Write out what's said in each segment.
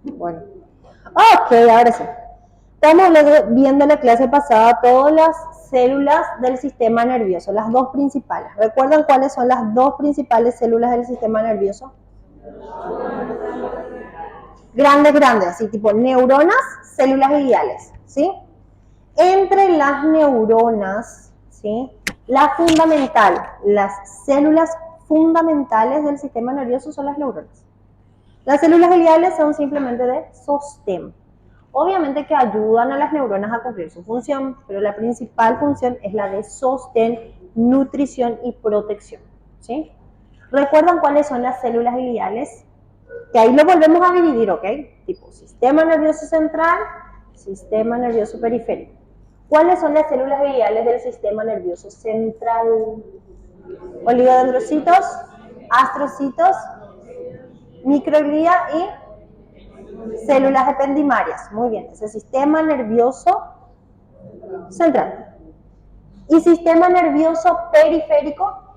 Bueno. Ok, ahora sí. Estamos viendo la clase pasada todas las células del sistema nervioso, las dos principales. ¿Recuerdan cuáles son las dos principales células del sistema nervioso? Grandes, así tipo neuronas, células gliales, ¿sí? Entre las neuronas, ¿sí? La fundamental, las células fundamentales del sistema nervioso son las neuronas. Las células gliales son simplemente de sostén. Obviamente que ayudan a las neuronas a cumplir su función, pero la principal función es la de sostén, nutrición y protección, ¿sí? ¿Recuerdan cuáles son las células gliales? Que ahí lo volvemos a dividir, ¿ok? Tipo sistema nervioso central, sistema nervioso periférico. ¿Cuáles son las células gliales del sistema nervioso central? Oligodendrocitos, astrocitos, microglía y células ependimarias. Muy bien, ese sistema nervioso central. ¿Y sistema nervioso periférico?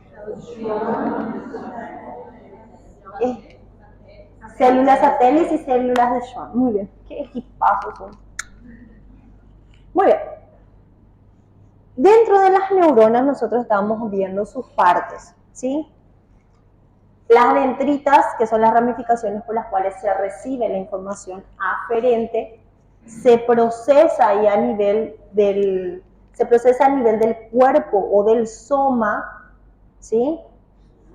Células satélites y células de Schwann. Muy bien, qué equipazos son. Muy bien. Dentro de las neuronas nosotros estamos viendo sus partes, ¿sí? Las dendritas, que son las ramificaciones por las cuales se recibe la información aferente, se procesa ahí a nivel del cuerpo o del soma, ¿sí?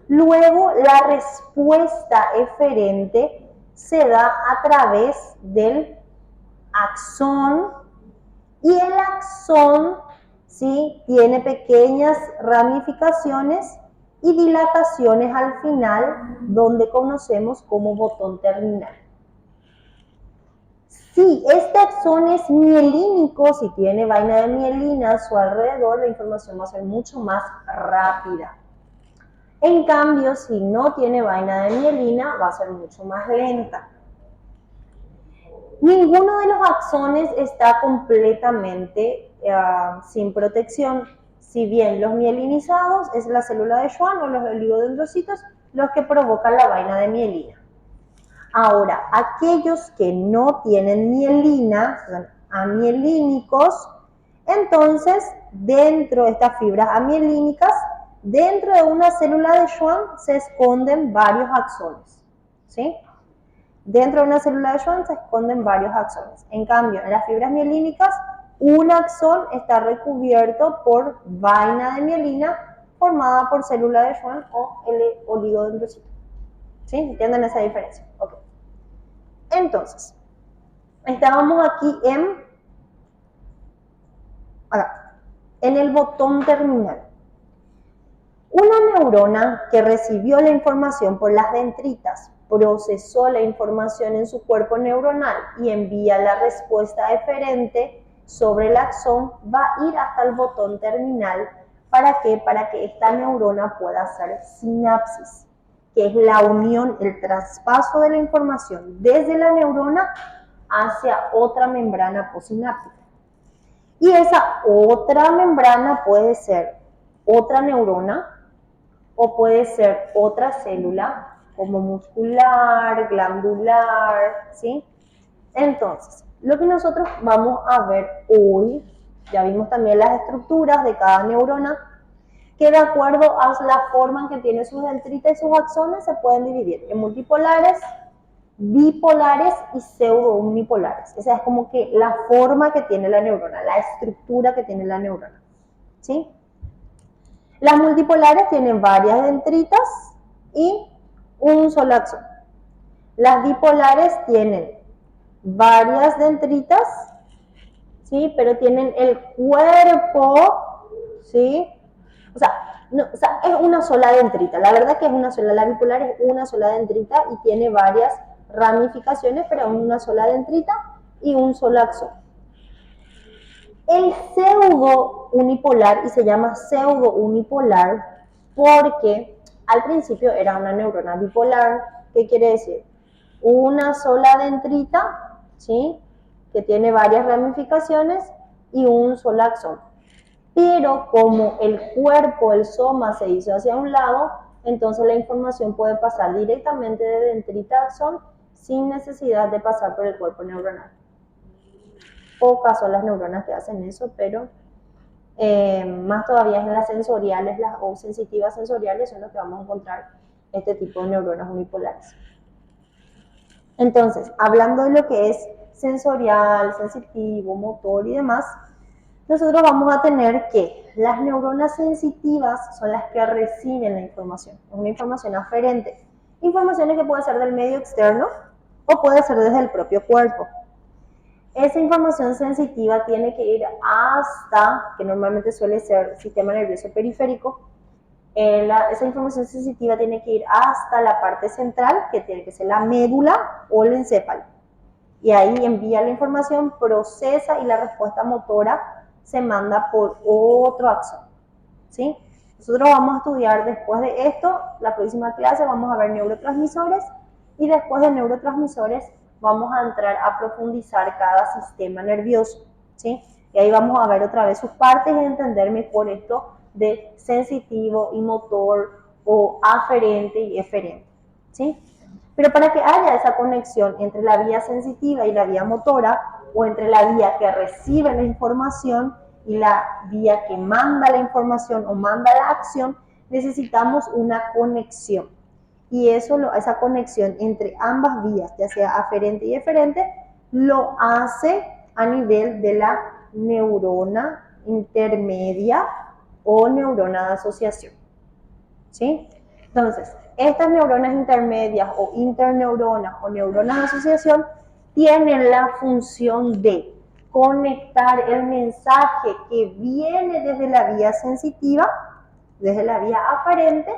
Luego la respuesta eferente se da a través del axón y el axón, ¿sí? Tiene pequeñas ramificaciones y dilataciones al final, donde conocemos como botón terminal. Si este axón es mielínico, si tiene vaina de mielina a su alrededor, la información va a ser mucho más rápida. En cambio, si no tiene vaina de mielina, va a ser mucho más lenta. Ninguno de los axones está completamente sin protección. Si bien los mielinizados es la célula de Schwann o los oligodendrocitos los que provocan la vaina de mielina. Ahora, aquellos que no tienen mielina, son amielínicos, entonces dentro de estas fibras amielínicas, dentro de una célula de Schwann se esconden varios axones, ¿sí? Dentro de una célula de Schwann se esconden varios axones. En cambio, en las fibras mielínicas, un axón está recubierto por vaina de mielina formada por célula de Schwann o el oligodendrocito. ¿Sí? ¿Entienden esa diferencia? Ok. Entonces, estábamos aquí en el botón terminal. Una neurona que recibió la información por las dendritas, procesó la información en su cuerpo neuronal y envía la respuesta eferente sobre el axón, va a ir hasta el botón terminal. ¿Para qué? Para que esta neurona pueda hacer sinapsis, que es la unión, el traspaso de la información desde la neurona hacia otra membrana postsináptica. Y esa otra membrana puede ser otra neurona, o puede ser otra célula como muscular, glandular, ¿sí? Entonces, lo que nosotros vamos a ver hoy, ya vimos también las estructuras de cada neurona, que de acuerdo a la forma en que tiene sus dendritas y sus axones se pueden dividir en multipolares, bipolares y pseudo-unipolares. Esa es como que la forma que tiene la neurona, la estructura que tiene la neurona, ¿sí? Las multipolares tienen varias dendritas y un solo axón. Las bipolares tienen varias dendritas, ¿sí? Pero tienen el cuerpo, ¿sí? O sea, es una sola dendrita. La verdad que es una sola. La bipolar es una sola dendrita y tiene varias ramificaciones, pero es una sola dendrita y un solo axón. El pseudo unipolar, y se llama pseudo unipolar porque al principio era una neurona bipolar. ¿Qué quiere decir? Una sola dendrita, ¿sí? Que tiene varias ramificaciones y un solo axón. Pero como el cuerpo, el soma, se hizo hacia un lado, entonces la información puede pasar directamente de dendrita a axón sin necesidad de pasar por el cuerpo neuronal. Pocas son las neuronas que hacen eso, pero más todavía en las sensoriales o sensitivas sensoriales son los que vamos a encontrar este tipo de neuronas unipolares. Entonces, hablando de lo que es sensorial, sensitivo, motor y demás, nosotros vamos a tener que las neuronas sensitivas son las que reciben la información, es una información aferente, informaciones que puede ser del medio externo o puede ser desde el propio cuerpo. Esa información sensitiva tiene que ir hasta, que normalmente suele ser sistema nervioso periférico, esa información sensitiva tiene que ir hasta la parte central, que tiene que ser la médula o el encéfalo. Y ahí envía la información, procesa y la respuesta motora se manda por otro axón. ¿Sí? Nosotros vamos a estudiar después de esto, la próxima clase vamos a ver neurotransmisores y después de neurotransmisores vamos a entrar a profundizar cada sistema nervioso. ¿Sí? Y ahí vamos a ver otra vez sus partes y entender mejor esto de sensitivo y motor o aferente y eferente. ¿Sí? Pero para que haya esa conexión entre la vía sensitiva y la vía motora, o entre la vía que recibe la información y la vía que manda la información o manda la acción, necesitamos una conexión. Y esa conexión entre ambas vías, ya sea aferente y eferente, lo hace a nivel de la neurona intermedia o neurona de asociación. ¿Sí? Entonces, estas neuronas intermedias o interneuronas o neuronas de asociación tienen la función de conectar el mensaje que viene desde la vía sensitiva, desde la vía aferente,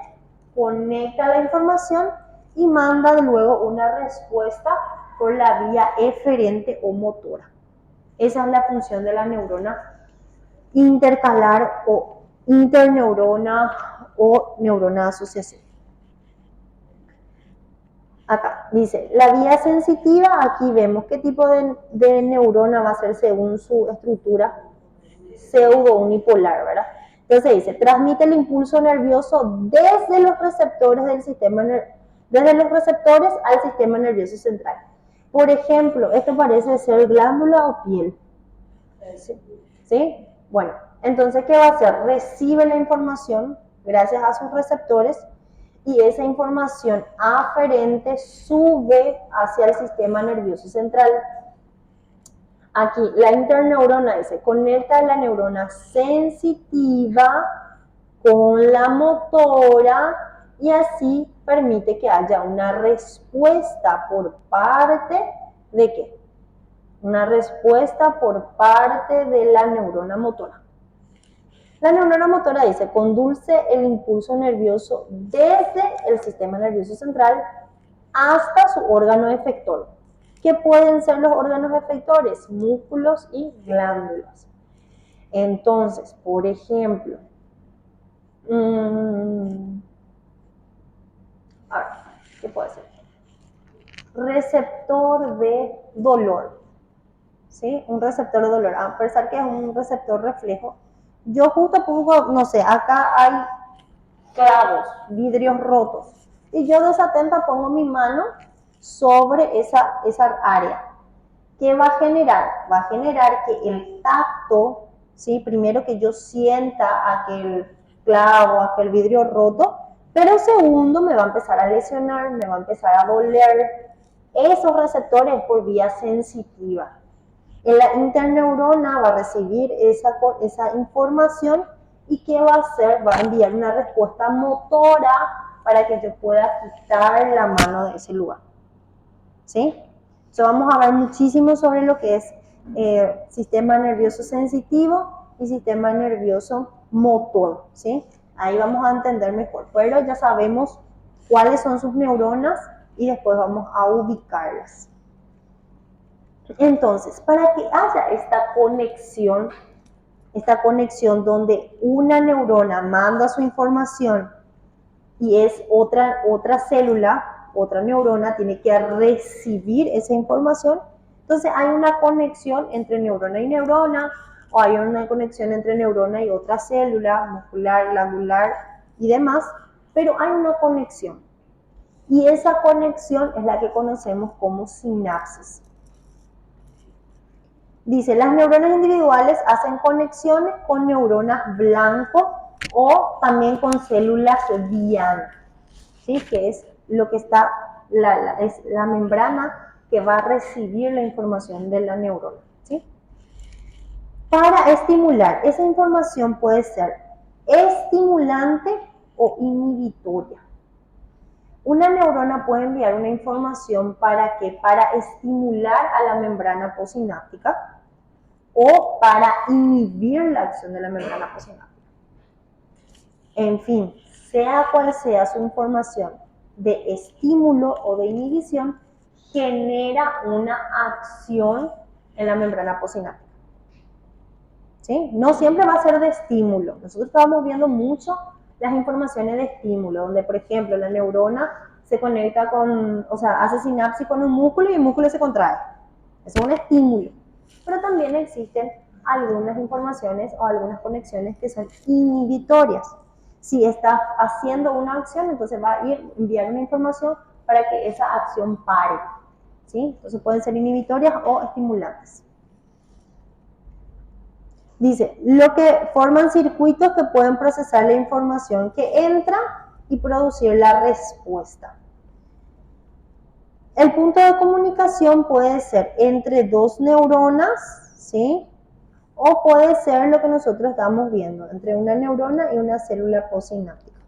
conecta la información y manda luego una respuesta por la vía eferente o motora. Esa es la función de la neurona intercalar o interneurona o neurona de asociación. Acá dice, la vía sensitiva, aquí vemos qué tipo de neurona va a ser según su estructura pseudo-unipolar, ¿verdad? Entonces dice, transmite el impulso nervioso desde los receptores del sistema desde los receptores al sistema nervioso central. Por ejemplo, esto parece ser glándula o piel. ¿Sí? Bueno, entonces, ¿qué va a hacer? Recibe la información gracias a sus receptores y esa información aferente sube hacia el sistema nervioso central. Aquí, la interneurona dice, conecta la neurona sensitiva con la motora y así permite que haya una respuesta por parte de ¿qué? Una respuesta por parte de la neurona motora. La neurona motora dice, conduce el impulso nervioso desde el sistema nervioso central hasta su órgano efector. ¿Qué pueden ser los órganos efectores? Músculos y glándulas. Entonces, por ejemplo, a ver, ¿qué puede ser? Receptor de dolor. ¿Sí? Un receptor de dolor. A pesar que es un receptor reflejo, yo justo pongo, no sé, acá hay clavos, vidrios rotos, y yo desatenta pongo mi mano sobre esa área. ¿Qué va a generar? Va a generar que el tacto, ¿sí? Primero que yo sienta aquel clavo, aquel vidrio roto, pero segundo me va a empezar a lesionar, me va a empezar a doler. Esos receptores por vía sensitiva. En la interneurona va a recibir esa información y ¿qué va a hacer? Va a enviar una respuesta motora para que yo pueda quitar la mano de ese lugar. ¿Sí? Entonces vamos a ver muchísimo sobre lo que es sistema nervioso sensitivo y sistema nervioso motor. ¿Sí? Ahí vamos a entender mejor, pero ya sabemos cuáles son sus neuronas y después vamos a ubicarlas. Entonces, para que haya esta conexión donde una neurona manda su información y es otra célula, otra neurona tiene que recibir esa información, entonces hay una conexión entre neurona y neurona, o hay una conexión entre neurona y otra célula, muscular, glandular y demás, pero hay una conexión. Y esa conexión es la que conocemos como sinapsis. Dice, las neuronas individuales hacen conexiones con neuronas blanco o también con células diana, ¿sí? Que es lo que está, es la membrana que va a recibir la información de la neurona, ¿sí? Para estimular, esa información puede ser estimulante o inhibitoria. Una neurona puede enviar una información para estimular a la membrana postsináptica o para inhibir la acción de la membrana postsináptica. En fin, sea cual sea su información de estímulo o de inhibición, genera una acción en la membrana postsináptica. ¿Sí? No siempre va a ser de estímulo. Nosotros estábamos viendo mucho las informaciones de estímulo, donde por ejemplo la neurona se conecta con, o sea, hace sinapsis con un músculo y el músculo se contrae. Eso es un estímulo. Pero también existen algunas informaciones o algunas conexiones que son inhibitorias. Si está haciendo una acción, entonces va a enviar una información para que esa acción pare, ¿sí? Entonces pueden ser inhibitorias o estimulantes. Dice, lo que forman circuitos que pueden procesar la información que entra y producir la respuesta. El punto de comunicación puede ser entre dos neuronas, ¿sí? O puede ser lo que nosotros estamos viendo, entre una neurona y una célula postsináptica.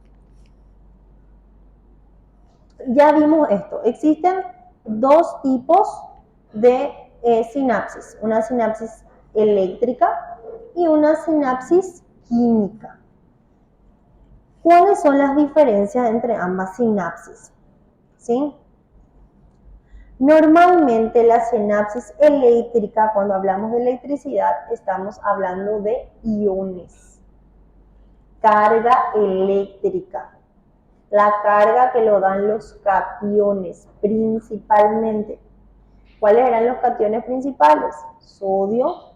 Ya vimos esto. Existen dos tipos de sinapsis. Una sinapsis eléctrica y una sinapsis química. ¿Cuáles son las diferencias entre ambas sinapsis? ¿Sí? Normalmente la sinapsis eléctrica, cuando hablamos de electricidad, estamos hablando de iones. Carga eléctrica. La carga que lo dan los cationes, principalmente. ¿Cuáles eran los cationes principales? Sodio,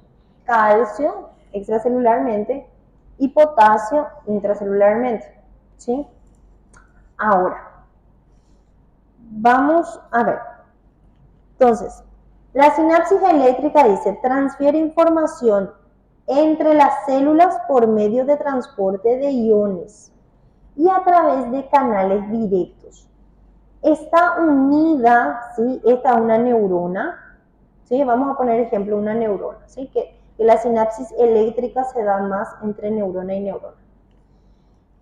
calcio, extracelularmente, y potasio, intracelularmente. ¿Sí? Ahora, vamos a ver. Entonces, la sinapsis eléctrica dice, transfiere información entre las células por medio de transporte de iones y a través de canales directos. Está unida, ¿sí? Esta es una neurona, ¿sí? Vamos a poner ejemplo una neurona, ¿sí? Que la sinapsis eléctrica se da más entre neurona y neurona.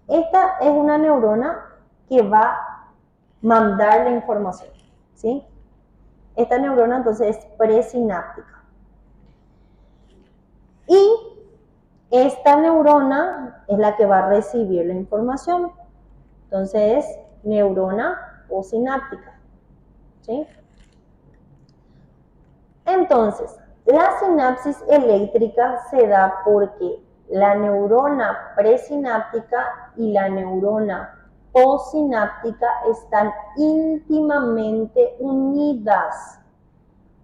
Esta es una neurona que va a mandar la información, ¿sí? Esta neurona entonces es presináptica. Y esta neurona es la que va a recibir la información. Entonces es neurona postsináptica, ¿sí? Entonces, la sinapsis eléctrica se da porque la neurona presináptica y la neurona postsináptica están íntimamente unidas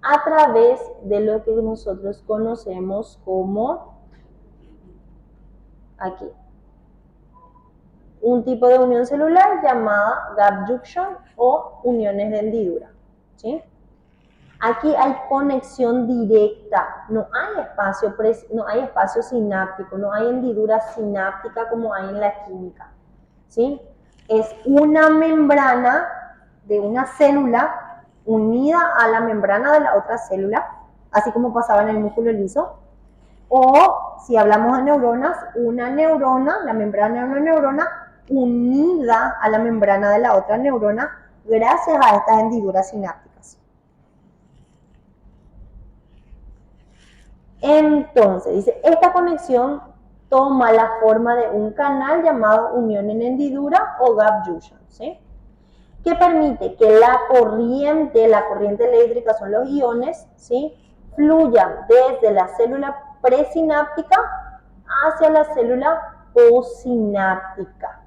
a través de lo que nosotros conocemos como aquí un tipo de unión celular llamada gap junction o uniones de hendidura, ¿sí? Aquí hay conexión directa, no hay espacio sináptico, no hay hendidura sináptica como hay en la química, ¿sí? Es una membrana de una célula unida a la membrana de la otra célula, así como pasaba en el músculo liso. O si hablamos de neuronas, una neurona, la membrana de una neurona unida a la membrana de la otra neurona gracias a estas hendiduras sinápticas. Entonces, dice, esta conexión toma la forma de un canal llamado unión en hendidura o gap junction, ¿sí? Que permite que la corriente eléctrica son los iones, ¿sí? Fluyan desde la célula presináptica hacia la célula postsináptica.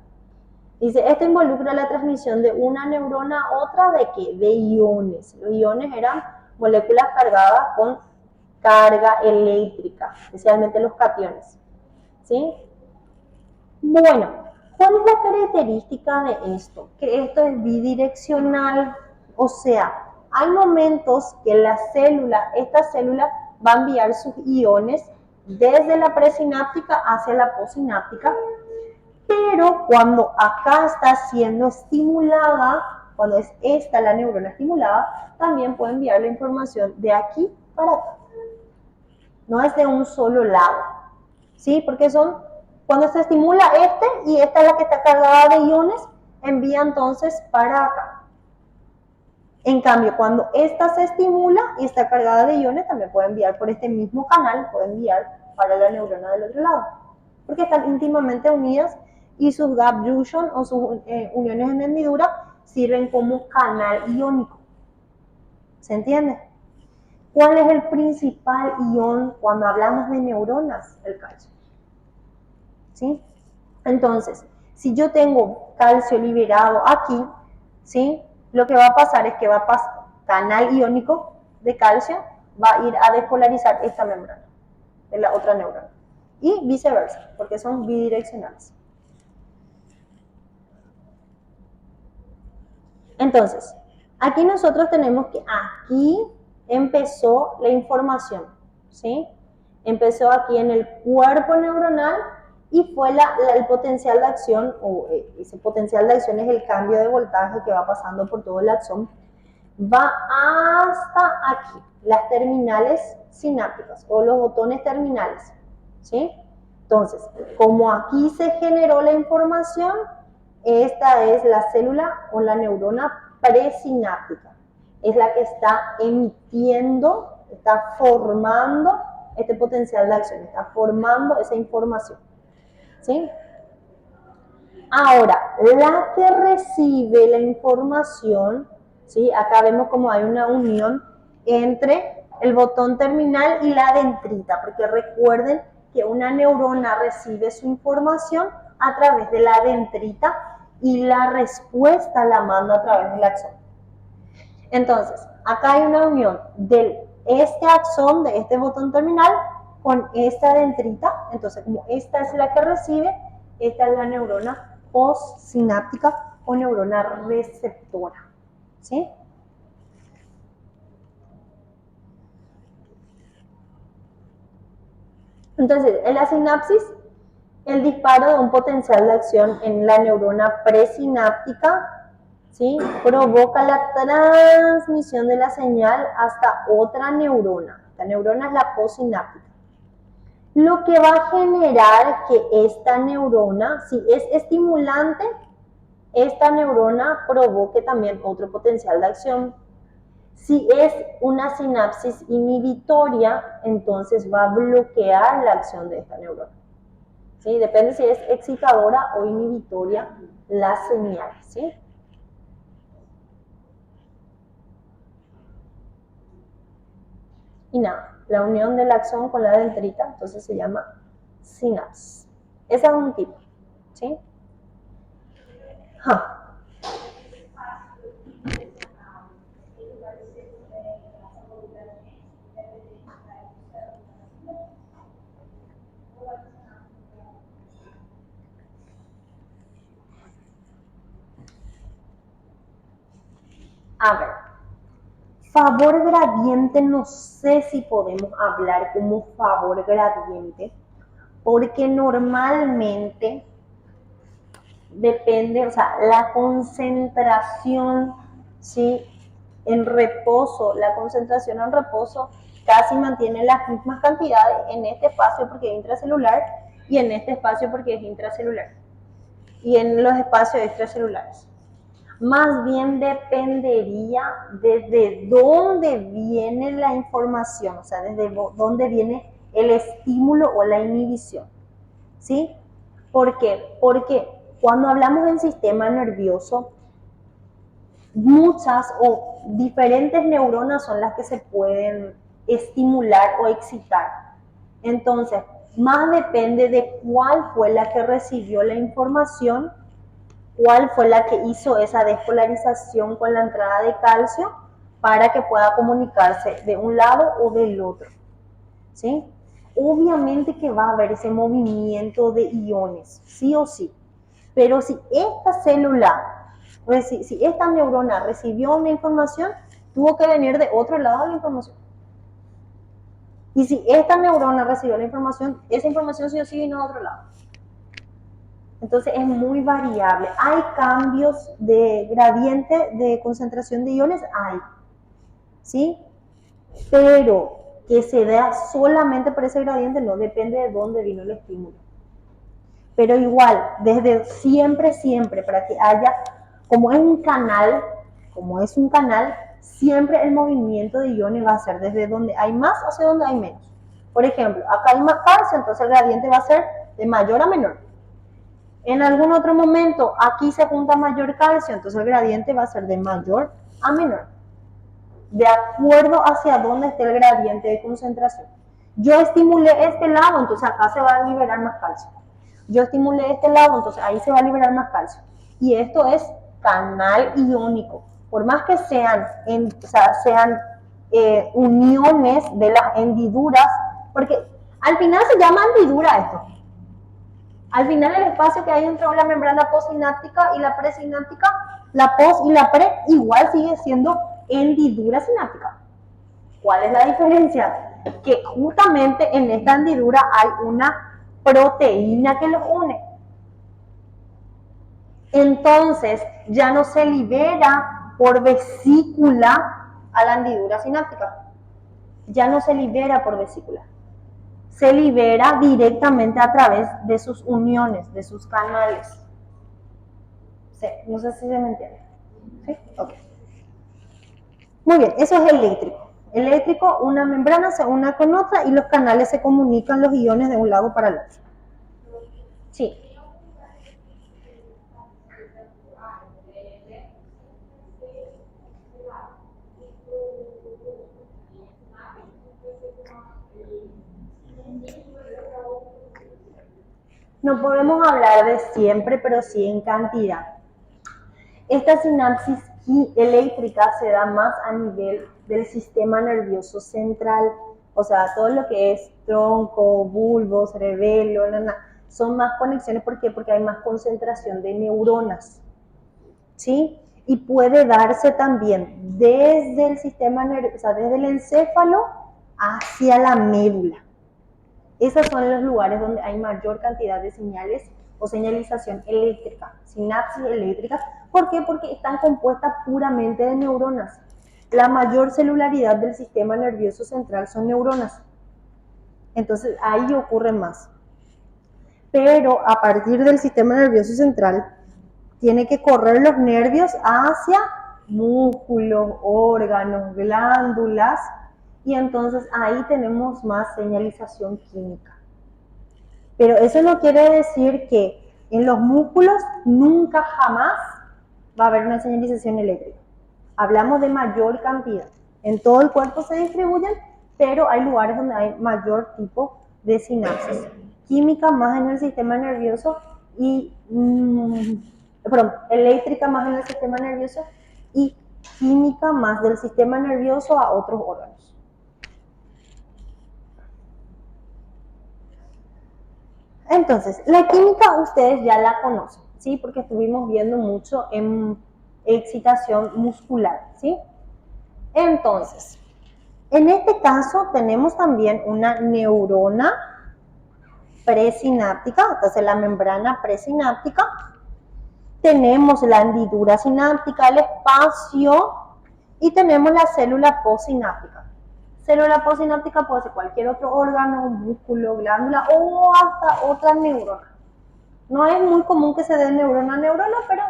Dice, esto involucra la transmisión de una neurona a otra ¿de qué? De iones. Los iones eran moléculas cargadas con carga eléctrica, especialmente los cationes, ¿sí? Bueno, ¿Cuál es la característica de esto? Que esto es bidireccional, o sea, hay momentos que esta célula va a enviar sus iones desde la presináptica hacia la postsináptica, pero cuando acá está siendo estimulada, cuando es esta la neurona estimulada, también puede enviar la información de aquí para acá. No es de un solo lado, ¿sí? Porque cuando se estimula y esta es la que está cargada de iones, envía entonces para acá. En cambio, cuando esta se estimula y está cargada de iones, también puede enviar por este mismo canal, puede enviar para la neurona del otro lado. Porque están íntimamente unidas y sus gap junction o sus uniones en hendidura sirven como canal iónico. ¿Se entiende? ¿Cuál es el principal ion cuando hablamos de neuronas? El calcio. ¿Sí? Entonces, si yo tengo calcio liberado aquí, ¿sí? Lo que va a pasar es que va a pasar canal iónico de calcio, va a ir a despolarizar esta membrana de la otra neurona. Y viceversa, porque son bidireccionales. Entonces, aquí nosotros tenemos que aquí empezó la información, ¿sí? Empezó aquí en el cuerpo neuronal y fue el potencial de acción, o ese potencial de acción es el cambio de voltaje que va pasando por todo el axón, va hasta aquí, las terminales sinápticas o los botones terminales, ¿sí? Entonces, como aquí se generó la información, esta es la célula o la neurona presináptica. Es la que está emitiendo, está formando este potencial de acción, está formando esa información. ¿Sí? Ahora, la que recibe la información, ¿sí? Acá vemos como hay una unión entre el botón terminal y la dendrita, porque recuerden que una neurona recibe su información a través de la dendrita y la respuesta la manda a través del axón. Entonces, acá hay una unión de este axón, de este botón terminal, con esta dendrita. Entonces, como esta es la que recibe, esta es la neurona postsináptica o neurona receptora. ¿Sí? Entonces, en la sinapsis, el disparo de un potencial de acción en la neurona presináptica, ¿sí? Provoca la transmisión de la señal hasta otra neurona. La neurona es la postsináptica. Lo que va a generar que esta neurona, si es estimulante, esta neurona provoque también otro potencial de acción. Si es una sinapsis inhibitoria, entonces va a bloquear la acción de esta neurona. ¿Sí? Depende si es excitadora o inhibitoria la señal. ¿Sí? Y nada, la unión del axón con la dendrita, entonces se llama sinapsis. Ese es un tipo. ¿Sí? A ver, favor gradiente, no sé si podemos hablar como favor gradiente, porque normalmente depende, o sea, la concentración, ¿sí? En reposo, la concentración en reposo casi mantiene las mismas cantidades en este espacio porque es intracelular y en este espacio porque es intracelular y en los espacios extracelulares. Más bien dependería desde dónde viene la información, o sea, desde dónde viene el estímulo o la inhibición. ¿Sí? ¿Por qué? Porque cuando hablamos del sistema nervioso, muchas o diferentes neuronas son las que se pueden estimular o excitar. Entonces, más depende de cuál fue la que recibió la información, cuál fue la que hizo esa despolarización con la entrada de calcio para que pueda comunicarse de un lado o del otro. ¿Sí? Obviamente que va a haber ese movimiento de iones, sí o sí. Pero si esta célula, si esta neurona recibió una información, tuvo que venir de otro lado de la información. Y si esta neurona recibió la información, esa información sí o sí vino de otro lado. Entonces es muy variable. ¿Hay cambios de gradiente de concentración de iones? Hay. ¿Sí? Pero que se vea solamente por ese gradiente no, depende de dónde vino el estímulo. Pero igual, desde siempre, para que haya, como es un canal, siempre el movimiento de iones va a ser desde donde hay más hacia donde hay menos. Por ejemplo, acá hay más calcio, entonces el gradiente va a ser de mayor a menor. En algún otro momento, aquí se junta mayor calcio, entonces el gradiente va a ser de mayor a menor, de acuerdo hacia dónde esté el gradiente de concentración. Yo estimulé este lado, entonces acá se va a liberar más calcio. Yo estimulé este lado, entonces ahí se va a liberar más calcio. Y esto es canal iónico. Por más que sean uniones de las hendiduras, porque al final se llama hendidura esto. Al final el espacio que hay entre la membrana postsináptica y la presináptica, la pos y la pre, igual sigue siendo hendidura sináptica. ¿Cuál es la diferencia? Que justamente en esta hendidura hay una proteína que los une. Entonces ya no se libera por vesícula a la hendidura sináptica. Ya no se libera por vesícula. Se libera directamente a través de sus uniones, de sus canales. Sí, no sé si se me entiende. ¿Sí? Ok. Muy bien, eso es eléctrico. Eléctrico, una membrana se une con otra y los canales se comunican los iones de un lado para el otro. Sí. No podemos hablar de siempre, pero sí en cantidad. Esta sinapsis eléctrica se da más a nivel del sistema nervioso central, o sea, todo lo que es tronco, bulbo, cerebelo, son más conexiones. ¿Por qué? Porque hay más concentración de neuronas, ¿sí? Y puede darse también desde el sistema nervioso, o sea, desde el encéfalo hacia la médula. Esos son los lugares donde hay mayor cantidad de señales o señalización eléctrica, sinapsis eléctricas. ¿Por qué? Porque están compuestas puramente de neuronas. La mayor celularidad del sistema nervioso central son neuronas. Entonces ahí ocurre más. Pero a partir del sistema nervioso central, tiene que correr los nervios hacia músculos, órganos, glándulas, y entonces ahí tenemos más señalización química. Pero eso no quiere decir que en los músculos nunca jamás va a haber una señalización eléctrica. Hablamos de mayor cantidad. En todo el cuerpo se distribuyen, pero hay lugares donde hay mayor tipo de sinapsis. Química más en el sistema nervioso y eléctrica más en el sistema nervioso y química más del sistema nervioso a otros órganos. Entonces, la química ustedes ya la conocen, ¿sí? Porque estuvimos viendo mucho en excitación muscular, ¿sí? Entonces, en este caso tenemos también una neurona presináptica, entonces la membrana presináptica, tenemos la hendidura sináptica, el espacio, y tenemos la célula postsináptica. Célula postsináptica puede ser cualquier otro órgano, músculo, glándula o hasta otra neurona. No es muy común que se dé neurona a neurona, pero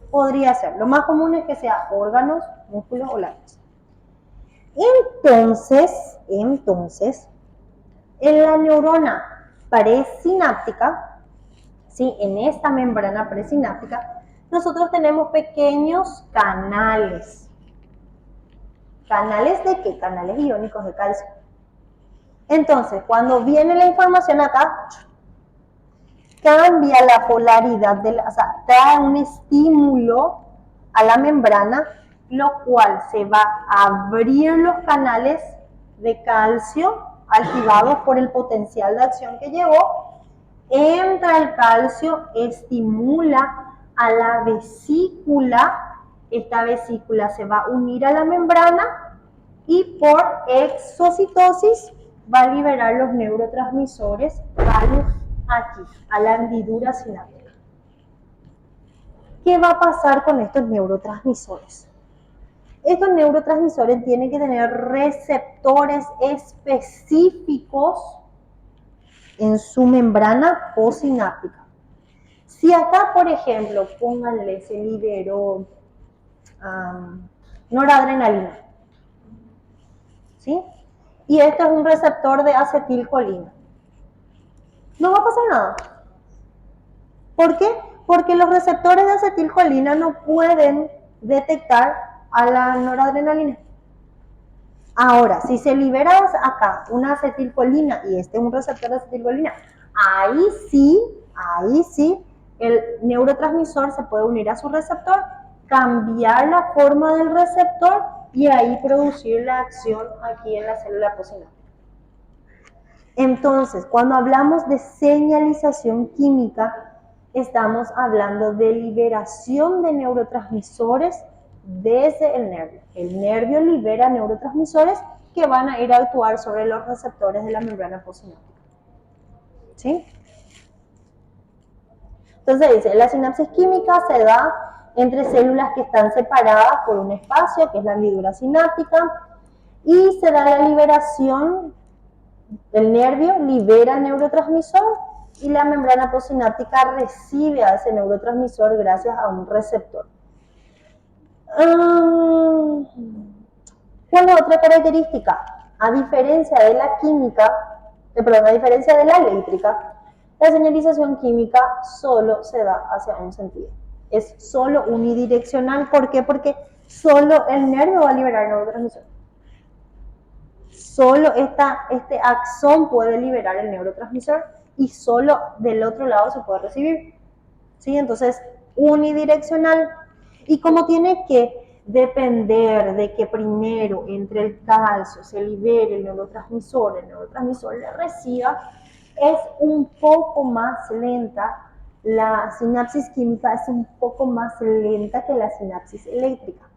podría ser. Lo más común es que sea órganos, músculos o glándulas. Entonces, en la neurona presináptica, ¿sí? En esta membrana presináptica, nosotros tenemos pequeños canales. ¿Canales de qué? Canales iónicos de calcio. Entonces, cuando viene la información acá, cambia la polaridad, o sea, trae un estímulo a la membrana, lo cual se va a abrir los canales de calcio activados por el potencial de acción que llevó, entra el calcio, estimula a la vesícula, esta vesícula se va a unir a la membrana y por exocitosis va a liberar los neurotransmisores aquí, a la hendidura sináptica. ¿Qué va a pasar con estos neurotransmisores? Estos neurotransmisores tienen que tener receptores específicos en su membrana postsináptica. Si acá, por ejemplo, pónganle, se liberó noradrenalina, ¿sí? Y este es un receptor de acetilcolina. No va a pasar nada. ¿Por qué? Porque los receptores de acetilcolina no pueden detectar a la noradrenalina. Ahora, si se libera acá una acetilcolina y este es un receptor de acetilcolina, ahí sí, el neurotransmisor se puede unir a su receptor, cambiar la forma del receptor y ahí producir la acción aquí en la célula postsináptica. Entonces, cuando hablamos de señalización química, estamos hablando de liberación de neurotransmisores desde el nervio. El nervio libera neurotransmisores que van a ir a actuar sobre los receptores de la membrana postsináptica. ¿Sí? Entonces dice, la sinapsis química se da entre células que están separadas por un espacio, que es la hendidura sináptica, y se da la liberación, el nervio libera el neurotransmisor y la membrana postsináptica recibe a ese neurotransmisor gracias a un receptor. ¿Cuál es otra característica? A diferencia de la química, a diferencia de la eléctrica, la señalización química solo se da hacia un sentido. Es solo unidireccional. ¿Por qué? Porque solo el nervio va a liberar neurotransmisor. Solo este axón puede liberar el neurotransmisor y solo del otro lado se puede recibir. ¿Sí? Entonces, unidireccional. Y como tiene que depender de que primero entre el calcio, se libere el neurotransmisor le reciba, es un poco más lenta. La sinapsis química es un poco más lenta que la sinapsis eléctrica.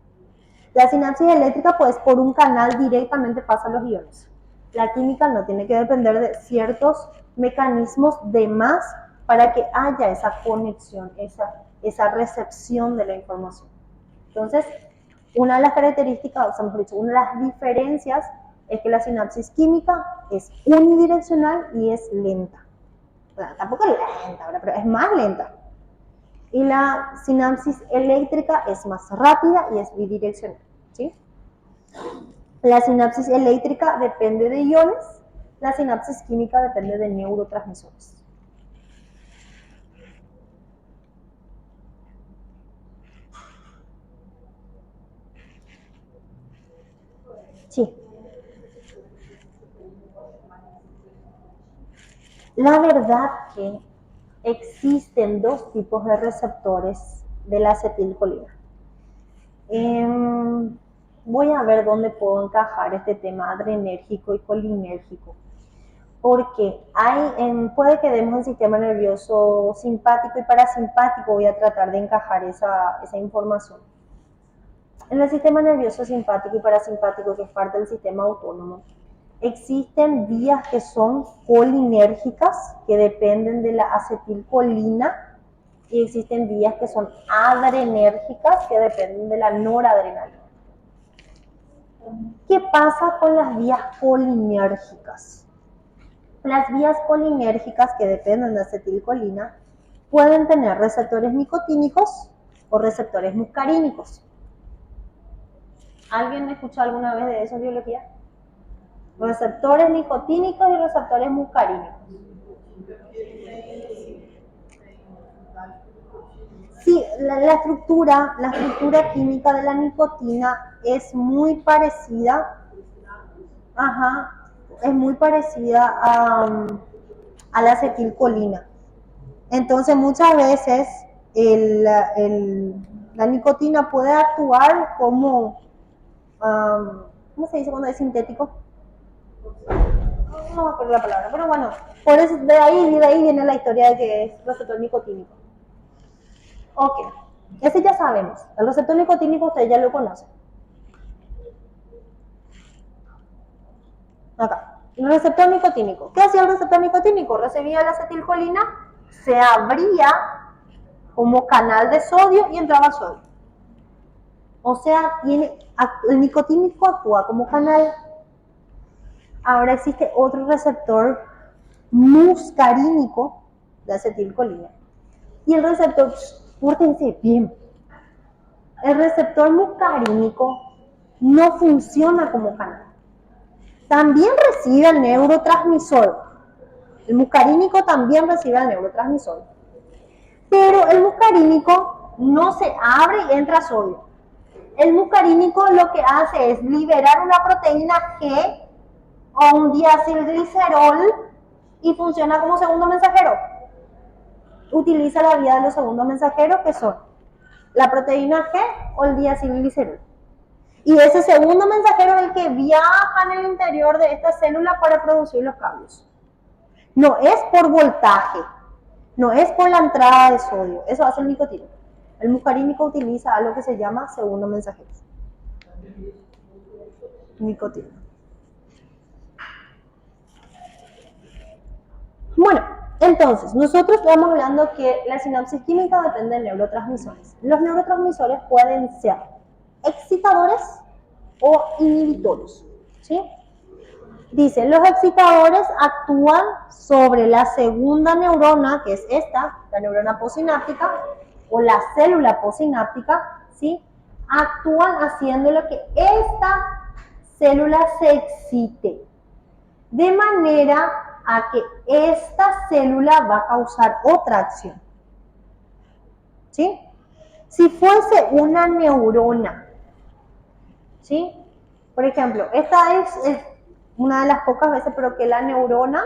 La sinapsis eléctrica, pues por un canal directamente pasan los iones. La química no, tiene que depender de ciertos mecanismos de más para que haya esa conexión, esa recepción de la información. Entonces, una de las características, o sea, mejor dicho, una de las diferencias es que la sinapsis química es unidireccional y es lenta. Bueno, tampoco es lenta, pero es más lenta. Y la sinapsis eléctrica es más rápida y es bidireccional, ¿sí? La sinapsis eléctrica depende de iones, la sinapsis química depende de neurotransmisores. Sí. La verdad que existen dos tipos de receptores de la acetilcolina. Voy a ver dónde puedo encajar este tema adrenérgico y colinérgico. Porque puede que demos el sistema nervioso simpático y parasimpático, voy a tratar de encajar esa información. En el sistema nervioso simpático y parasimpático, que es parte del sistema autónomo, existen vías que son colinérgicas, que dependen de la acetilcolina, y existen vías que son adrenérgicas, que dependen de la noradrenalina. ¿Qué pasa con las vías colinérgicas? Las vías colinérgicas, que dependen de acetilcolina, pueden tener receptores nicotínicos o receptores muscarínicos. ¿Alguien escuchó alguna vez de eso en biología? Receptores nicotínicos y receptores muscarínicos. Sí, la estructura química de la nicotina es muy parecida, es muy parecida a la acetilcolina. Entonces muchas veces la nicotina puede actuar como, ¿cómo se dice cuando es sintético? no me acuerdo la palabra, pero bueno, por eso, de ahí viene la historia de que es receptor nicotínico. Ok, ese ya sabemos, el receptor nicotínico ustedes ya lo conocen. Acá, el receptor nicotínico. ¿Qué hacía el receptor nicotínico? Recibía la acetilcolina, se abría como canal de sodio y entraba sodio. O sea, el nicotínico actúa como canal. Ahora existe otro receptor muscarínico de acetilcolina. Y el receptor, pórtense bien, el receptor muscarínico no funciona como canal. También recibe el neurotransmisor. El muscarínico también recibe el neurotransmisor. Pero el muscarínico no se abre y entra sodio. El muscarínico lo que hace es liberar una proteína G o un diacilglicerol y funciona como segundo mensajero. Utiliza la vía de los segundos mensajeros que son la proteína G o el diacilglicerol. Y ese segundo mensajero es el que viaja en el interior de esta célula para producir los cambios. No es por voltaje, no es por la entrada de sodio, eso hace el nicotínico. El muscarínico utiliza algo que se llama segundo mensajero. Nicotina. Bueno, entonces, nosotros estamos hablando que la sinapsis química depende de neurotransmisores. Los neurotransmisores pueden ser excitadores o inhibidores, ¿sí? Dice, los excitadores actúan sobre la segunda neurona, que es esta, la neurona posináptica, o la célula posináptica, ¿sí? Actúan haciendo que esta célula se excite, de manera a que esta célula va a causar otra acción, ¿sí? Si fuese una neurona, ¿sí? Por ejemplo, esta es una de las pocas veces, pero que la neurona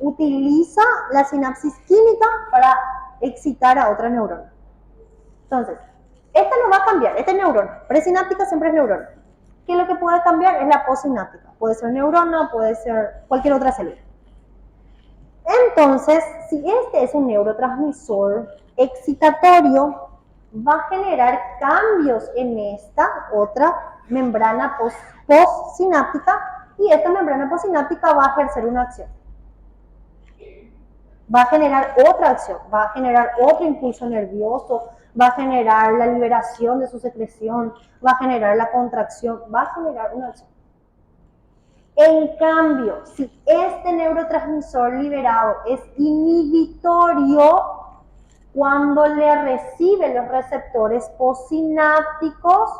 utiliza la sinapsis química para excitar a otra neurona. Entonces, esta no va a cambiar, esta es neurona, presináptica siempre es neurona. ¿Qué es lo que puede cambiar? Es la posináptica. Puede ser neurona, puede ser cualquier otra célula. Entonces, si este es un neurotransmisor excitatorio, va a generar cambios en esta otra membrana postsináptica y esta membrana postsináptica va a ejercer una acción. Va a generar otra acción, va a generar otro impulso nervioso, va a generar la liberación de su secreción, va a generar la contracción, va a generar una acción. En cambio, si este neurotransmisor liberado es inhibitorio, cuando le recibe los receptores postsinápticos,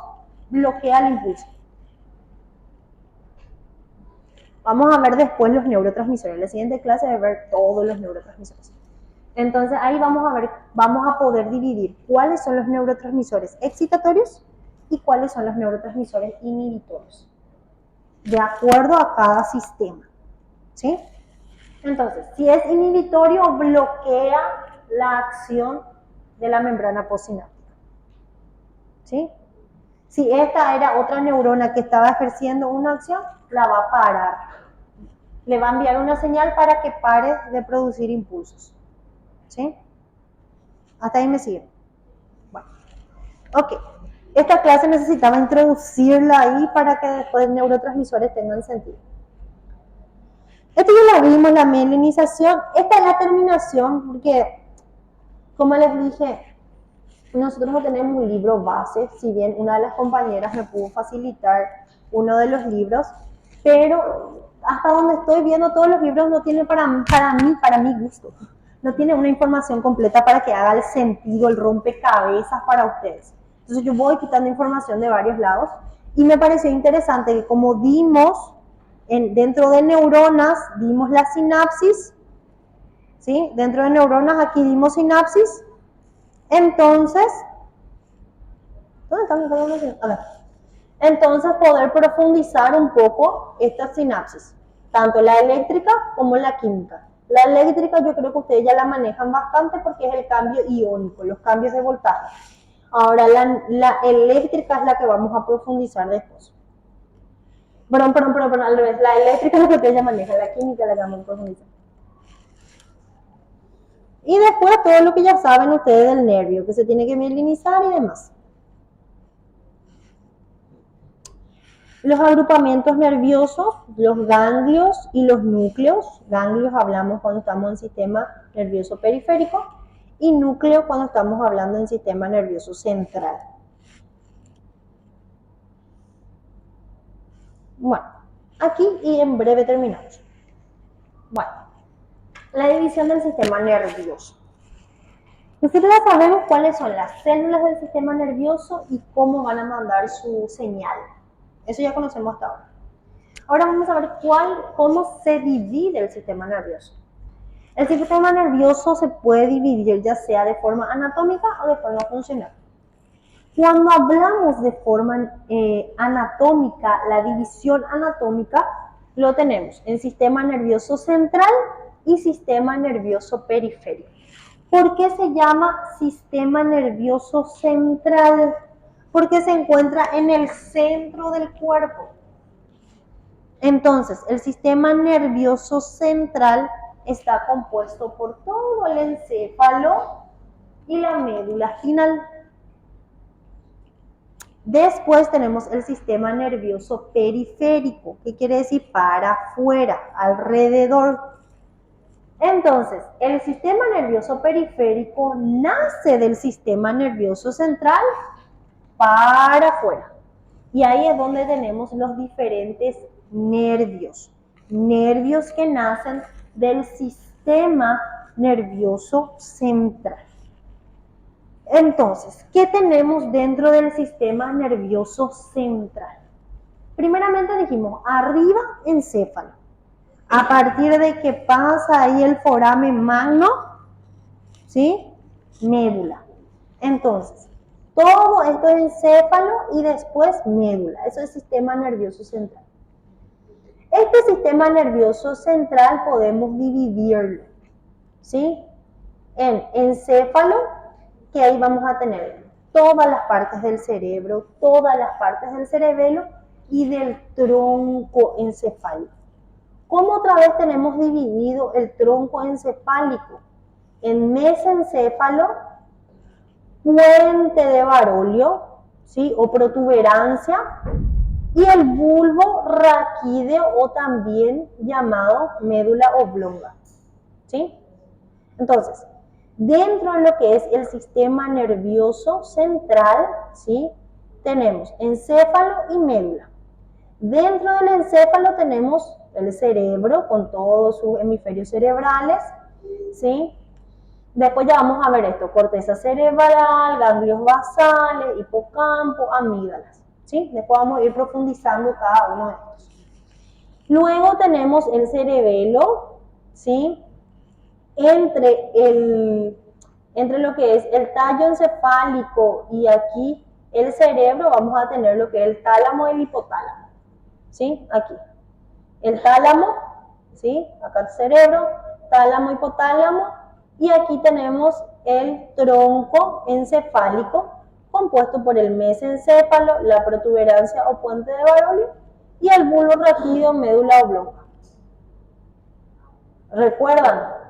bloquea el impulso. Vamos a ver después los neurotransmisores. En la siguiente clase de ver todos los neurotransmisores. Entonces ahí vamos a poder dividir cuáles son los neurotransmisores excitatorios y cuáles son los neurotransmisores inhibitorios, de acuerdo a cada sistema, ¿sí? Entonces, si es inhibitorio, bloquea la acción de la membrana postsináptica, ¿sí? Si esta era otra neurona que estaba ejerciendo una acción, la va a parar. Le va a enviar una señal para que pare de producir impulsos, ¿sí? Hasta ahí me siguen. Bueno, ok. Esta clase necesitaba introducirla ahí para que después neurotransmisores tengan sentido. Esto ya la vimos, la mielinización. Esta es la terminación, porque, como les dije, nosotros no tenemos un libro base, si bien una de las compañeras me pudo facilitar uno de los libros, pero hasta donde estoy viendo todos los libros no tienen para mi gusto, no tiene una información completa para que haga el sentido, el rompecabezas para ustedes. Entonces yo voy quitando información de varios lados y me pareció interesante que como dimos dentro de neuronas, dimos la sinapsis, ¿sí? Dentro de neuronas aquí dimos sinapsis, entonces, ¿dónde están mis neuronas? A ver. Entonces poder profundizar un poco esta sinapsis, tanto la eléctrica como la química. La eléctrica yo creo que ustedes ya la manejan bastante porque es el cambio iónico, los cambios de voltaje. Ahora la eléctrica es la que vamos a profundizar después. Perdón, al revés. La eléctrica es lo que ella maneja, la química la que vamos a profundizar. Y después todo lo que ya saben ustedes del nervio, que se tiene que mielinizar y demás. Los agrupamientos nerviosos, los ganglios y los núcleos. Ganglios hablamos cuando estamos en sistema nervioso periférico y núcleo cuando estamos hablando en sistema nervioso central. Bueno, aquí y en breve terminamos. Bueno, la división del sistema nervioso. Nosotros ya sabemos cuáles son las células del sistema nervioso y cómo van a mandar su señal. Eso ya conocemos hasta ahora. Ahora vamos a ver cómo se divide el sistema nervioso. El sistema nervioso se puede dividir ya sea de forma anatómica o de forma funcional. Cuando hablamos de forma anatómica, la división anatómica lo tenemos en sistema nervioso central y sistema nervioso periférico. ¿Por qué se llama sistema nervioso central? Porque se encuentra en el centro del cuerpo. Entonces, el sistema nervioso central está compuesto por todo el encéfalo y la médula espinal. Después tenemos el sistema nervioso periférico, que quiere decir para afuera, alrededor. Entonces, el sistema nervioso periférico nace del sistema nervioso central para afuera. Y ahí es donde tenemos los diferentes nervios. Nervios que nacen del sistema nervioso central. Entonces, ¿qué tenemos dentro del sistema nervioso central? Primeramente dijimos, arriba encéfalo. A partir de que pasa ahí el foramen magno, ¿sí? Médula. Entonces, todo esto es encéfalo y después médula. Eso es sistema nervioso central. Este sistema nervioso central podemos dividirlo, ¿sí? En encéfalo, que ahí vamos a tener todas las partes del cerebro, todas las partes del cerebelo y del tronco encefálico. ¿Cómo otra vez tenemos dividido el tronco encefálico? En mesencéfalo, puente de Barolio, ¿sí? O protuberancia, y el bulbo raquídeo o también llamado médula oblonga, ¿sí? Entonces, dentro de lo que es el sistema nervioso central, ¿sí? Tenemos encéfalo y médula. Dentro del encéfalo tenemos el cerebro con todos sus hemisferios cerebrales, ¿sí? Después ya vamos a ver esto, corteza cerebral, ganglios basales, hipocampo, amígdalas, ¿sí? Después vamos a ir profundizando cada uno de estos. Luego tenemos el cerebelo, ¿sí? Entre lo que es el tallo encefálico y aquí el cerebro vamos a tener lo que es el tálamo y el hipotálamo, ¿sí? Aquí. El tálamo, ¿sí? Acá el cerebro, tálamo, hipotálamo, y aquí tenemos el tronco encefálico compuesto por el mesencéfalo, la protuberancia o puente de Barolio y el bulbo raquídeo, médula oblonga. ¿Recuerdan?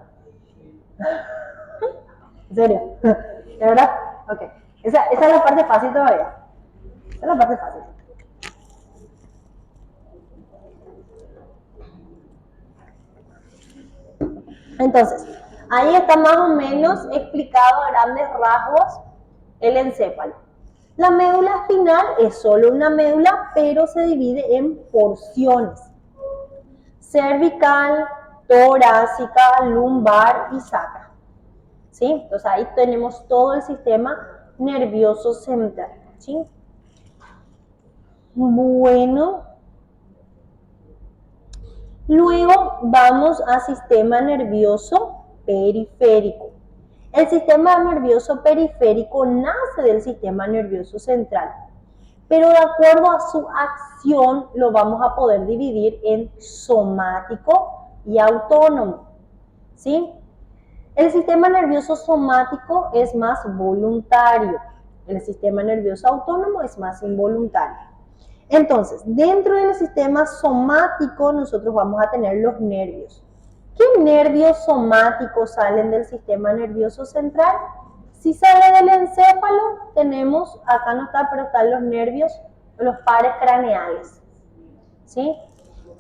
¿En serio? ¿De verdad? Ok. Esa es la parte fácil todavía. Esa es la parte fácil. Entonces, ahí está más o menos explicado a grandes rasgos el encéfalo. La médula espinal es solo una médula, pero se divide en porciones. Cervical, torácica, lumbar y sacra. ¿Sí? Entonces ahí tenemos todo el sistema nervioso central. ¿Sí? Bueno. Luego vamos al sistema nervioso periférico. El sistema nervioso periférico nace del sistema nervioso central, pero de acuerdo a su acción lo vamos a poder dividir en somático y autónomo, ¿sí? El sistema nervioso somático es más voluntario, el sistema nervioso autónomo es más involuntario. Entonces, dentro del sistema somático nosotros vamos a tener los nervios. ¿Qué nervios somáticos salen del sistema nervioso central? Si sale del encéfalo, tenemos, acá no está, pero están los nervios, los pares craneales. ¿Sí?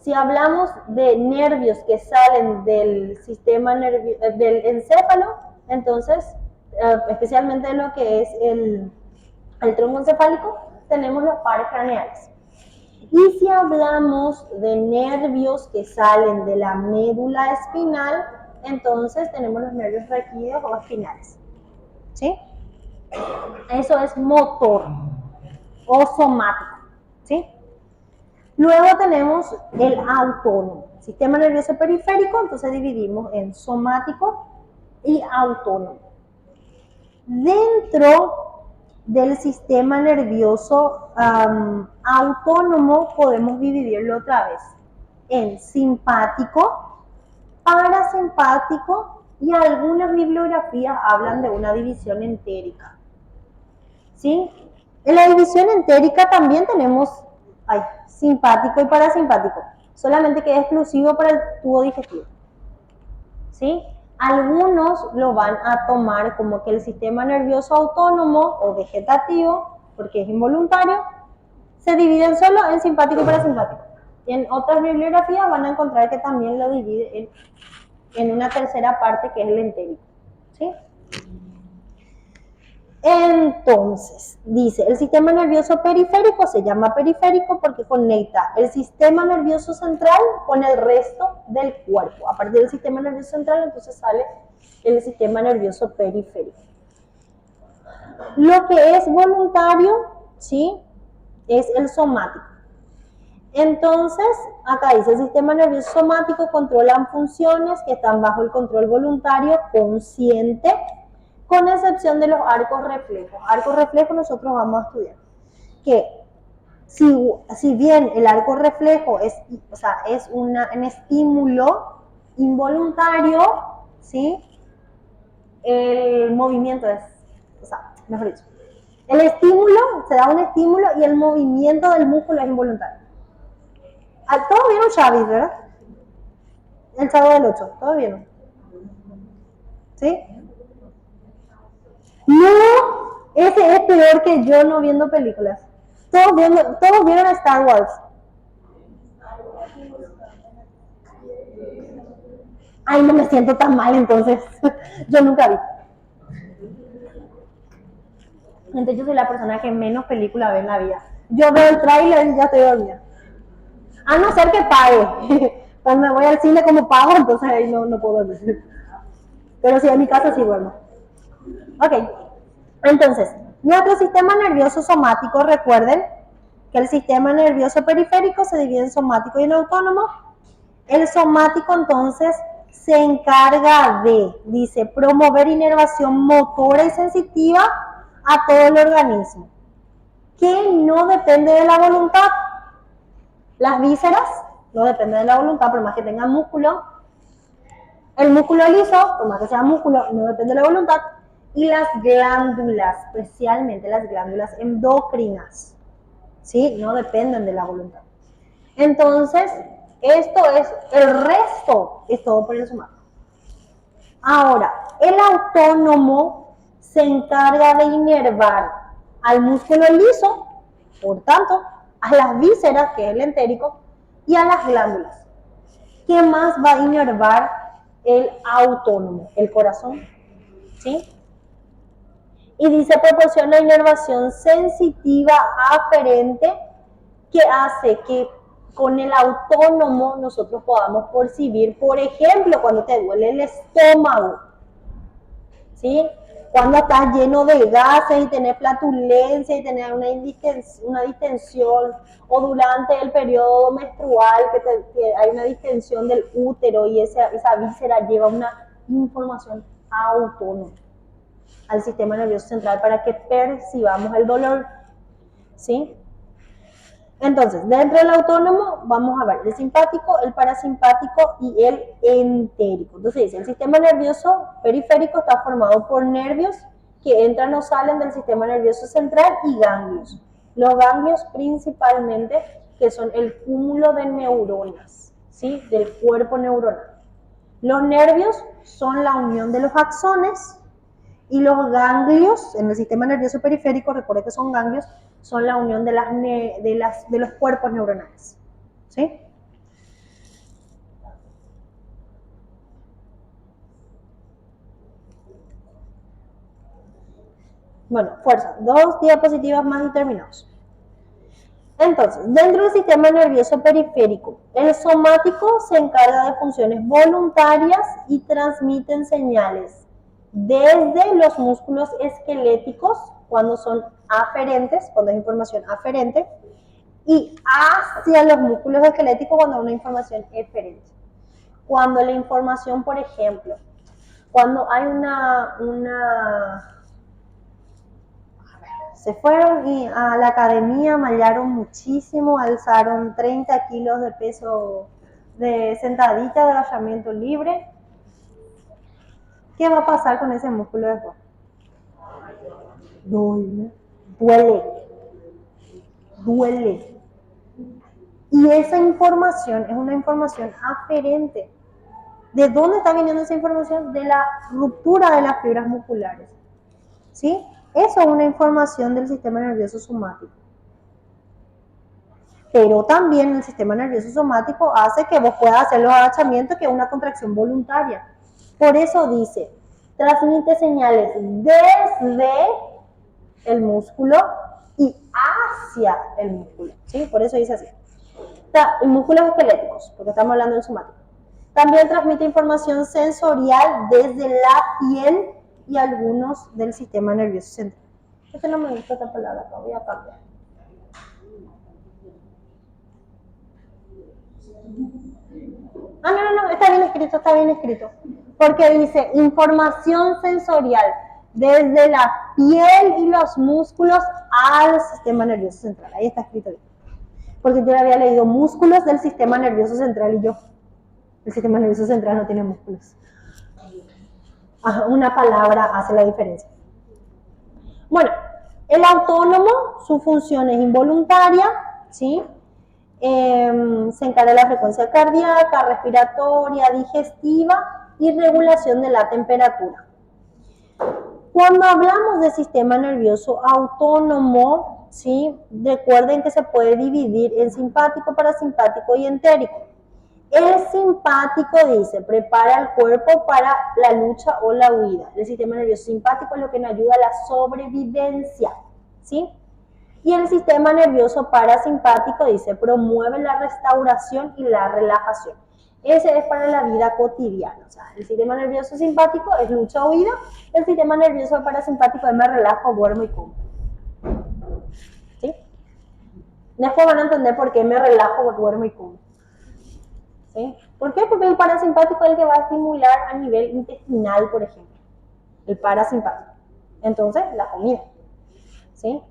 Si hablamos de nervios que salen del sistema del encéfalo, entonces, especialmente de lo que es el tronco encefálico, tenemos los pares craneales. Y si hablamos de nervios que salen de la médula espinal, entonces tenemos los nervios raquídeos o espinales. ¿Sí? Eso es motor o somático. ¿Sí? Luego tenemos el autónomo. Sistema nervioso periférico, entonces dividimos en somático y autónomo. Dentro del sistema nervioso autónomo podemos dividirlo otra vez en simpático, parasimpático y algunas bibliografías hablan de una división entérica. ¿Sí? En la división entérica también tenemos simpático y parasimpático, solamente que es exclusivo para el tubo digestivo. ¿Sí? Algunos lo van a tomar como que el sistema nervioso autónomo o vegetativo, porque es involuntario, se dividen solo en simpático y parasimpático. Y en otras bibliografías van a encontrar que también lo divide en una tercera parte que es el entérico. ¿Sí? Entonces, dice, el sistema nervioso periférico se llama periférico porque conecta el sistema nervioso central con el resto del cuerpo. A partir del sistema nervioso central, entonces sale el sistema nervioso periférico. Lo que es voluntario, ¿sí? Es el somático. Entonces, acá dice, el sistema nervioso somático controla funciones que están bajo el control voluntario consciente, con excepción de los arcos reflejos. Arcos reflejos nosotros vamos a estudiar que si bien el arco reflejo es un estímulo involuntario, ¿sí? El movimiento es, mejor dicho, el estímulo, se da un estímulo y el movimiento del músculo es involuntario. ¿Todos vieron Chavis, verdad? El Chavo del 8, ¿todos vieron? ¿Sí? No, ese es peor que yo no viendo películas. Todos vieron Star Wars. Ay, no me siento tan mal entonces. Yo nunca vi. Entonces yo soy la persona que menos película ve en la vida. Yo veo el tráiler y ya estoy dormida. A no ser que pague. Cuando voy al cine como pago, entonces ahí no puedo dormir. Pero si en mi casa sí duermo. Ok. Entonces, nuestro sistema nervioso somático, recuerden que el sistema nervioso periférico se divide en somático y en autónomo. El somático entonces se encarga de, dice, promover inervación motora y sensitiva a todo el organismo, que no depende de la voluntad. Las vísceras no dependen de la voluntad, por más que tengan músculo. El músculo liso, por más que sea músculo, no depende de la voluntad. Y las glándulas, especialmente las glándulas endocrinas, ¿sí? No dependen de la voluntad. Entonces, el resto es todo por el somático. Ahora, el autónomo se encarga de inervar al músculo liso, por tanto, a las vísceras, que es el entérico, y a las glándulas. ¿Qué más va a inervar el autónomo? El corazón, ¿sí? Y dice, proporciona inervación sensitiva aferente que hace que con el autónomo nosotros podamos percibir, por ejemplo, cuando te duele el estómago, ¿sí? Cuando estás lleno de gases y tenés flatulencia y tenés una distensión, o durante el periodo menstrual que hay una distensión del útero y esa víscera lleva una información autónoma al sistema nervioso central para que percibamos el dolor, ¿sí? Entonces, dentro del autónomo vamos a ver el simpático, el parasimpático y el entérico. Entonces dice, el sistema nervioso periférico está formado por nervios que entran o salen del sistema nervioso central y ganglios. Los ganglios principalmente, que son el cúmulo de neuronas, ¿sí? Del cuerpo neuronal. Los nervios son la unión de los axones y los ganglios en el sistema nervioso periférico, recuerden que son ganglios, son la unión de los cuerpos neuronales, ¿sí? Bueno, fuerza, 2 diapositivas más y terminamos. Entonces, dentro del sistema nervioso periférico, el somático se encarga de funciones voluntarias y transmiten señales desde los músculos esqueléticos, cuando son aferentes, cuando es información aferente, y hacia los músculos esqueléticos cuando es una información eferente. Cuando la información, por ejemplo, cuando hay se fueron a la academia, mallaron muchísimo, alzaron 30 kilos de peso de sentadita, de agachamiento libre. ¿Qué va a pasar con ese músculo después? Duele. Y esa información es una información aferente. ¿De dónde está viniendo esa información? De la ruptura de las fibras musculares. ¿Sí? Eso es una información del sistema nervioso somático. Pero también el sistema nervioso somático hace que vos puedas hacer los agachamientos, que es una contracción voluntaria. Por eso dice, transmite señales desde el músculo y hacia el músculo, ¿sí? Por eso dice así. Músculos esqueléticos, porque estamos hablando del somático. También transmite información sensorial desde la piel y algunos del sistema nervioso central. No me gusta esta palabra, la voy a cambiar. No, está bien escrito. Porque dice información sensorial desde la piel y los músculos al sistema nervioso central. Ahí está escrito bien. Porque yo había leído músculos del sistema nervioso central y el sistema nervioso central no tiene músculos. Una palabra hace la diferencia. Bueno, el autónomo, su función es involuntaria, ¿sí? Se encarga de la frecuencia cardíaca, respiratoria, digestiva y regulación de la temperatura. Cuando hablamos de sistema nervioso autónomo, ¿sí? Recuerden que se puede dividir en simpático, parasimpático y entérico. El simpático dice, prepara el cuerpo para la lucha o la huida. El sistema nervioso simpático es lo que nos ayuda a la sobrevivencia, ¿sí? Y el sistema nervioso parasimpático dice, promueve la restauración y la relajación. Ese es para la vida cotidiana. O sea, el sistema nervioso simpático es lucha o huida. El sistema nervioso parasimpático es me relajo, duermo y como. ¿Sí? Después van a entender por qué me relajo, duermo y como. ¿Sí? ¿Por qué? Porque el parasimpático es el que va a estimular a nivel intestinal, por ejemplo. El parasimpático. Entonces, la comida. ¿Sí?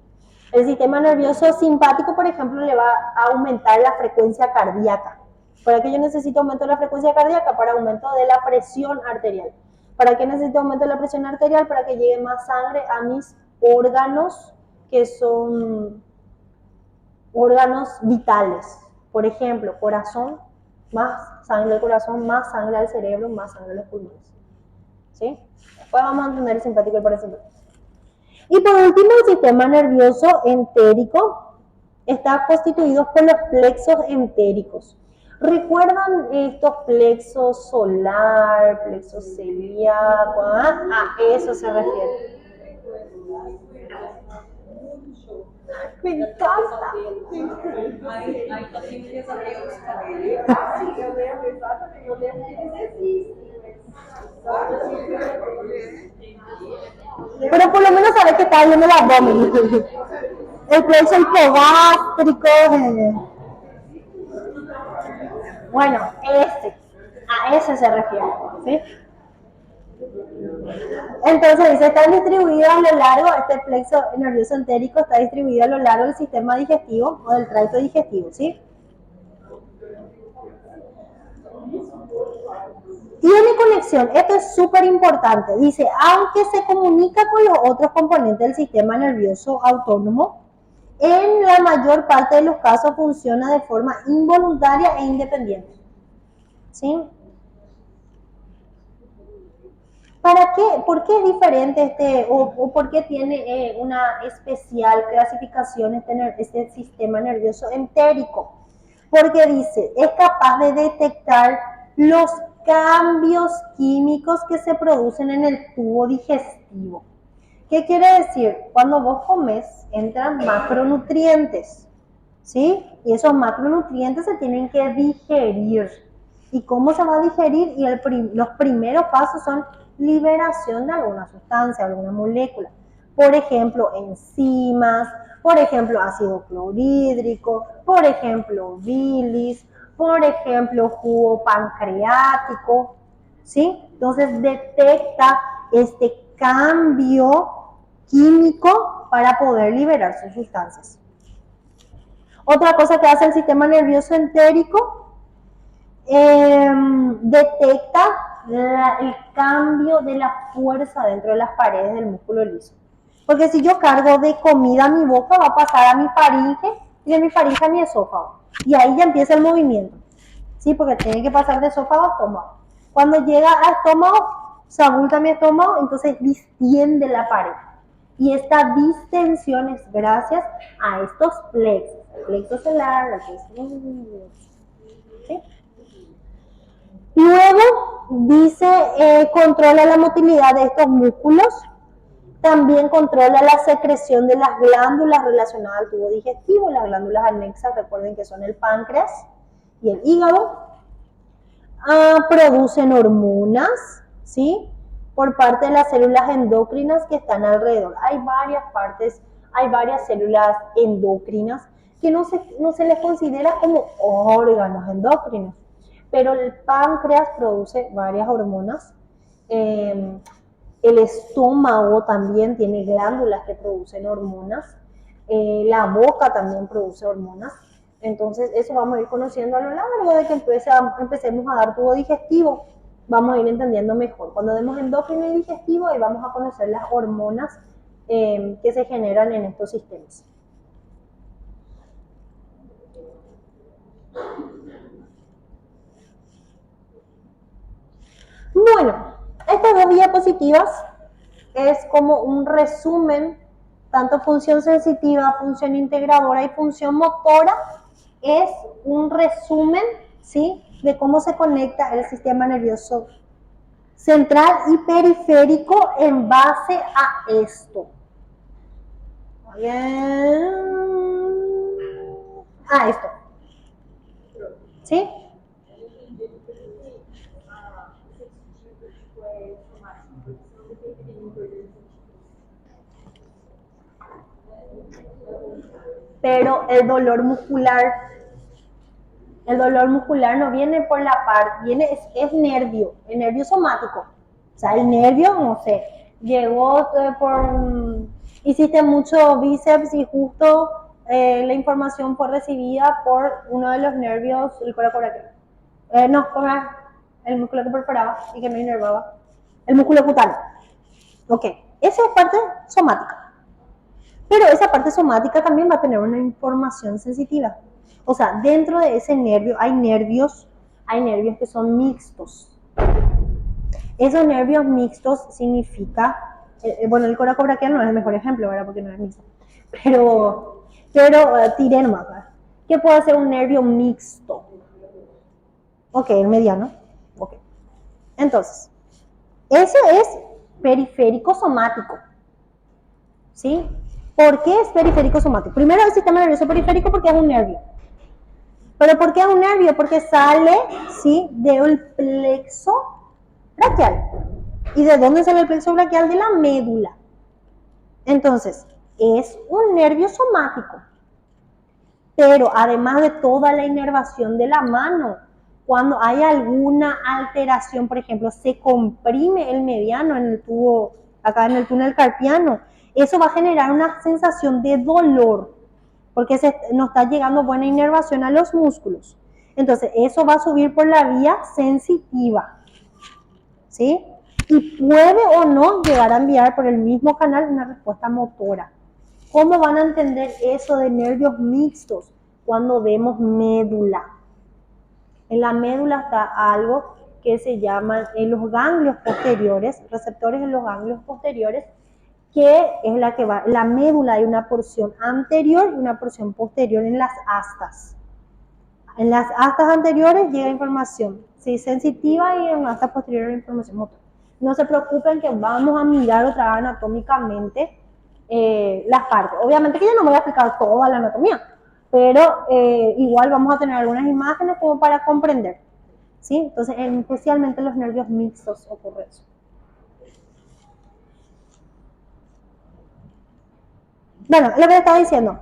El sistema nervioso simpático, por ejemplo, le va a aumentar la frecuencia cardíaca. ¿Para qué yo necesito aumento de la frecuencia cardíaca? Para aumento de la presión arterial. ¿Para qué necesito aumento de la presión arterial? Para que llegue más sangre a mis órganos, que son órganos vitales. Por ejemplo, corazón, más sangre al corazón, más sangre al cerebro, más sangre a los pulmones. ¿Sí? Después vamos a entender el simpático y el parasimpático. Y por último, el sistema nervioso entérico está constituido por los plexos entéricos. ¿Recuerdan estos plexos solar, plexo celíaco? A eso se refiere. Me encanta. Pero por lo menos sabes que está viendo el abdomen. El plexo hipogástrico. Bueno, a ese se refiere, ¿sí? Entonces dice, está distribuido a lo largo, este plexo nervioso entérico está distribuido a lo largo del sistema digestivo o del tracto digestivo, ¿sí? Tiene conexión, esto es súper importante, dice, aunque se comunica con los otros componentes del sistema nervioso autónomo, En la mayor parte de los casos funciona de forma involuntaria e independiente. ¿Sí? ¿Para qué? ¿Por qué es diferente o por qué tiene una especial clasificación este sistema nervioso entérico? Porque dice, es capaz de detectar los cambios químicos que se producen en el tubo digestivo. ¿Qué quiere decir? Cuando vos comes, entran macronutrientes, ¿sí? Y esos macronutrientes se tienen que digerir. ¿Y cómo se va a digerir? Y los primeros pasos son liberación de alguna sustancia, alguna molécula. Por ejemplo, enzimas, por ejemplo, ácido clorhídrico, por ejemplo, bilis, por ejemplo, jugo pancreático, ¿sí? Entonces detecta este cambio químico para poder liberar sus sustancias. Otra cosa que hace el sistema nervioso entérico, detecta el cambio de la fuerza dentro de las paredes del músculo liso. Porque si yo cargo de comida a mi boca, va a pasar a mi faringe y de mi faringe a mi esófago. Y ahí ya empieza el movimiento. ¿Sí? Porque tiene que pasar de esófago a estómago. Cuando llega al estómago, se abulta mi estómago, entonces distiende la pared. Y esta distensión es gracias a estos plexos. El plexo solar, el plexo... ¿Sí? Luego dice, controla la motilidad de estos músculos, también controla la secreción de las glándulas relacionadas al tubo digestivo, las glándulas anexas, recuerden que son el páncreas y el hígado. Producen hormonas, ¿sí? Por parte de las células endocrinas que están alrededor. Hay varias células endocrinas que no se les considera como órganos endocrinos, pero el páncreas produce varias hormonas. El estómago también tiene glándulas que producen hormonas. La boca también produce hormonas. Entonces, eso vamos a ir conociendo a lo largo de que empecemos a dar tubo digestivo. Vamos a ir entendiendo mejor. Cuando demos endocrino y digestivo, ahí vamos a conocer las hormonas que se generan en estos sistemas. Bueno, estas dos diapositivas es como un resumen, tanto función sensitiva, función integradora y función motora, es un resumen, ¿sí?, de cómo se conecta el sistema nervioso central y periférico en base a esto. Bien. Esto. ¿Sí? Pero el dolor muscular no viene por la parte, es nervio, el nervio somático. O sea, el nervio, no sé, llegó hiciste mucho bíceps y justo la información fue recibida por uno de los nervios, el coracoraqueo. El músculo que perforaba y que me inervaba. El músculo cutáneo. Ok, esa es parte somática. Pero esa parte somática también va a tener una información sensitiva. O sea, dentro de ese nervio hay nervios que son mixtos. Esos nervios mixtos significa, bueno, el coracobraquial no es el mejor ejemplo, ¿verdad? Porque no es mixto. Pero tiré nomás, ¿verdad? ¿Qué puede ser un nervio mixto? Ok, el mediano. Ok. Entonces, eso es periférico somático. ¿Sí? ¿Por qué es periférico somático? Primero el sistema nervioso periférico porque es un nervio. ¿Pero por qué es un nervio? Porque sale, ¿sí?, del plexo braquial. ¿Y de dónde sale el plexo braquial? De la médula. Entonces, es un nervio somático. Pero además de toda la inervación de la mano, cuando hay alguna alteración, por ejemplo, se comprime el mediano en el tubo, acá en el túnel carpiano, eso va a generar una sensación de dolor, porque no está llegando buena inervación a los músculos. Entonces, eso va a subir por la vía sensitiva, ¿sí? Y puede o no llegar a enviar por el mismo canal una respuesta motora. ¿Cómo van a entender eso de nervios mixtos? Cuando vemos médula. En la médula está algo que se llama en los ganglios posteriores, receptores en los ganglios posteriores, que es la que va, la médula hay una porción anterior y una porción posterior en las astas. En las astas anteriores llega información, sí, sensitiva, y en las astas posteriores información motora. No se preocupen que vamos a mirar otra vez anatómicamente las partes. Obviamente que yo no voy a explicar toda la anatomía, pero igual vamos a tener algunas imágenes como para comprender, ¿sí? Entonces, especialmente en los nervios mixtos ocurre eso. Bueno, lo que estaba diciendo.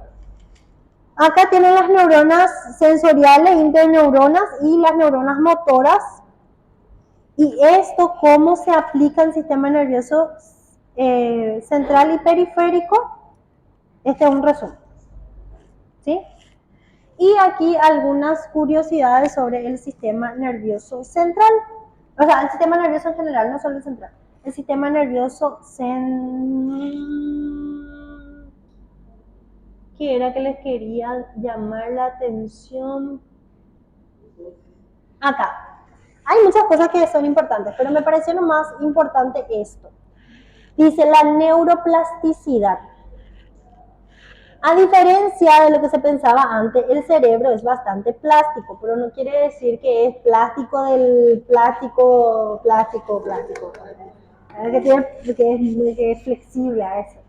Acá tienen las neuronas sensoriales, interneuronas y las neuronas motoras. Y esto, ¿cómo se aplica en el sistema nervioso central y periférico? Este es un resumen, ¿sí? Y aquí algunas curiosidades sobre el sistema nervioso central. O sea, el sistema nervioso en general, no solo el central. El sistema nervioso que era que les quería llamar la atención. Acá. Hay muchas cosas que son importantes, pero me pareció lo más importante esto. Dice la neuroplasticidad. A diferencia de lo que se pensaba antes, el cerebro es bastante plástico, pero no quiere decir que es plástico del plástico. Que es flexible a eso.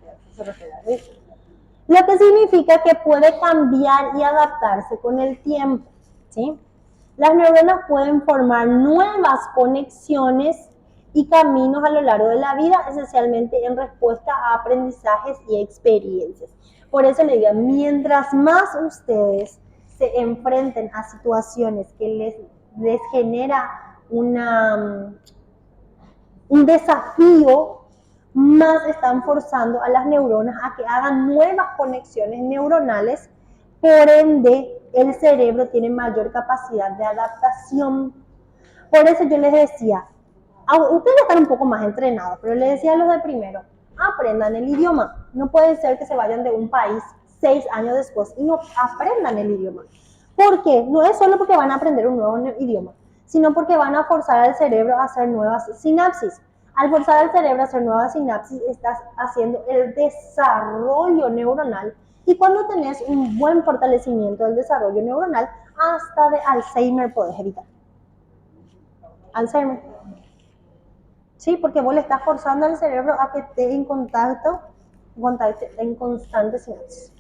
Lo que significa que puede cambiar y adaptarse con el tiempo, ¿sí? Las neuronas pueden formar nuevas conexiones y caminos a lo largo de la vida, esencialmente en respuesta a aprendizajes y experiencias. Por eso le digo, mientras más ustedes se enfrenten a situaciones que les genera un desafío, más están forzando a las neuronas a que hagan nuevas conexiones neuronales, por ende el cerebro tiene mayor capacidad de adaptación. Por eso yo les decía, ustedes están un poco más entrenados, pero les decía a los de primero, aprendan el idioma. No puede ser que se vayan de un país 6 años después y no aprendan el idioma. ¿Por qué? No es solo porque van a aprender un nuevo idioma, sino porque van a forzar al cerebro a hacer nuevas sinapsis. Al forzar al cerebro a hacer nuevas sinapsis, estás haciendo el desarrollo neuronal, y cuando tenés un buen fortalecimiento del desarrollo neuronal, hasta de Alzheimer podés evitar. Alzheimer. Sí, porque vos le estás forzando al cerebro a que esté en contacto, en constante sinapsis.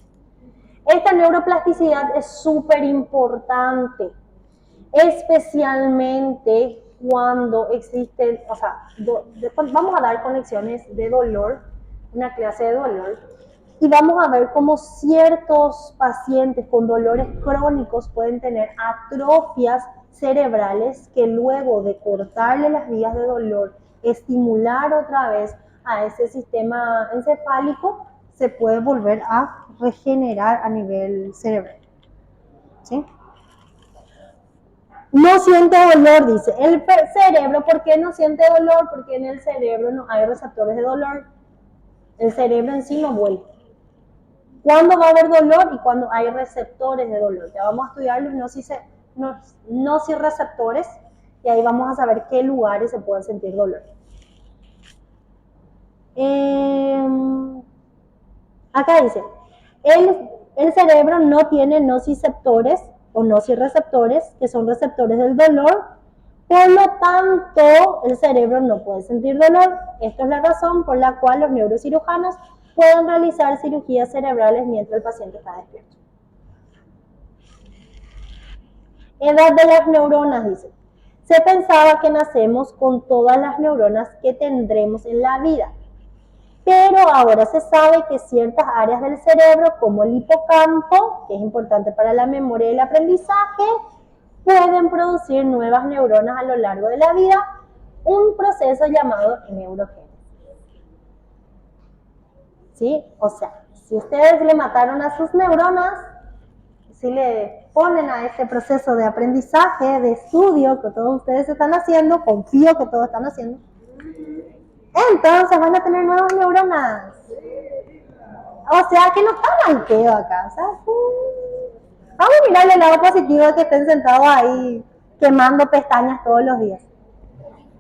Esta neuroplasticidad es súper importante, especialmente cuando existen, o sea, vamos a dar conexiones de dolor, una clase de dolor, y vamos a ver cómo ciertos pacientes con dolores crónicos pueden tener atrofias cerebrales que luego de cortarle las vías de dolor, estimular otra vez a ese sistema encefálico, se puede volver a regenerar a nivel cerebral, ¿sí? No siente dolor, dice. El cerebro, ¿por qué no siente dolor? Porque en el cerebro no hay receptores de dolor. El cerebro en sí no vuelve. ¿Cuándo va a haber dolor? Y cuando hay receptores de dolor. Ya vamos a estudiar los nociceptores, y ahí vamos a saber qué lugares se puede sentir dolor. Acá dice, el cerebro no tiene nociceptores o nocireceptores, que son receptores del dolor, por lo tanto el cerebro no puede sentir dolor. Esta es la razón por la cual los neurocirujanos pueden realizar cirugías cerebrales mientras el paciente está despierto. Edad de las neuronas, dice. Se pensaba que nacemos con todas las neuronas que tendremos en la vida, pero ahora se sabe que ciertas áreas del cerebro, como el hipocampo, que es importante para la memoria y el aprendizaje, pueden producir nuevas neuronas a lo largo de la vida, un proceso llamado neurogénesis. ¿Sí? O sea, si ustedes le mataron a sus neuronas, si le ponen a este proceso de aprendizaje, de estudio que todos ustedes están haciendo, confío que todos están haciendo, entonces van a tener nuevas neuronas. O sea que no está mal pedo acá. O sea, vamos a mirar el lado positivo de que estén sentados ahí quemando pestañas todos los días.